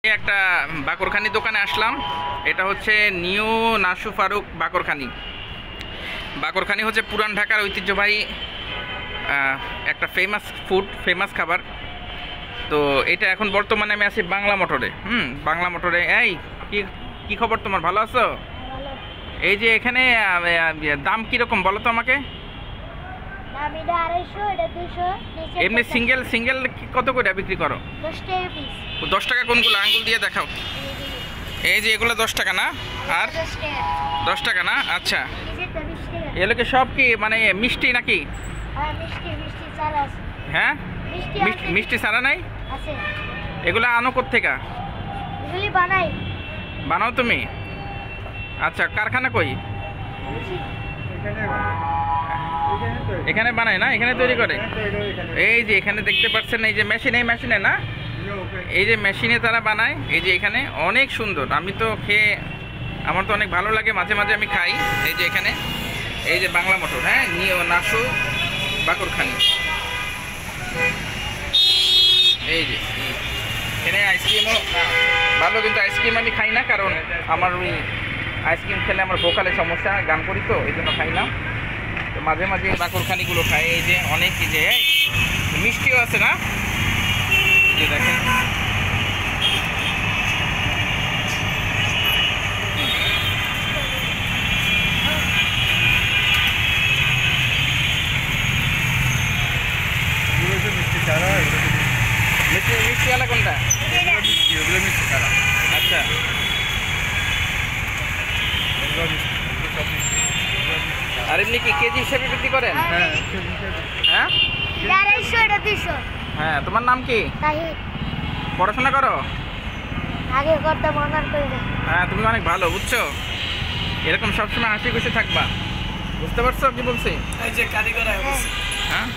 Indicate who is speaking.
Speaker 1: একটা বাকরখানি দোকানে আসলাম। এটা হচ্ছে নিউ নাসু ফারুক বাকরখানি। বাকরখানি হচ্ছে পুরান ঢাকার ঐতিহ্যবাহী একটা ফেমাস খাবার। তো এটা এখন বর্তমানে আমি আছি বাংলা মোটরে। বাংলা মোটরে। এই কি খবর তোমার, ভালো আছো? এই যে এখানে দাম কিরকম বলো তো আমাকে। এমনি সিঙ্গেল কত করে বিক্রি করো? 10 টাকা। কোনগুলো আঙ্গুল দিয়ে দেখাও। এই যে এগুলো 10 টাকা না? আর 10 টাকা না? আচ্ছা, এগুলোকে সব কি মানে মিষ্টি নাকি? হ্যাঁ, মিষ্টি ছাড়া নাই? এগুলো আনো কোত্থেকে? বানাও তুমি? আচ্ছা, কারখানা কই? এখানে বানায় না, এখানে তৈরি করে। এই যে এখানে দেখতে পাচ্ছেন, এই যে মেশিনে না, এই যে মেশিনে তারা বানায়। এই যে এখানে অনেক সুন্দর, আমি তো খেয়ে আমার তো অনেক ভালো লাগে, মাঝে মাঝে আমি খাই। এই যে এখানে এই যে বাংলা মোটর, হ্যাঁ, নিউ নাসু বাকরখানি। এই যে এখানে আইসক্রিমও ভালো, কিন্তু আইসক্রিম আমি খাই না, কারণ আমার ওই আইসক্রিম খেলে আমার ভোকালে সমস্যা, গান করি তো এই জন্য খাই না। তো মাঝে মাঝে বাকরখানিগুলো খাই। এই যে অনেক এই যে মিষ্টিও আছে না, যে দেখেন। মিষ্টিওয়ালা কোনটা? আচ্ছা, আর এমনি কি কেজি হিসেবে বিক্রি করেন? হ্যাঁ, হ্যাঁ। তোমার নাম কি? পড়াশোনা করো? হ্যাঁ, তুমি অনেক ভালো, বুঝছো? এরকম সবসময় হাসি খুশি থাকবা, বুঝতে পারছো কি বলছি? হ্যাঁ।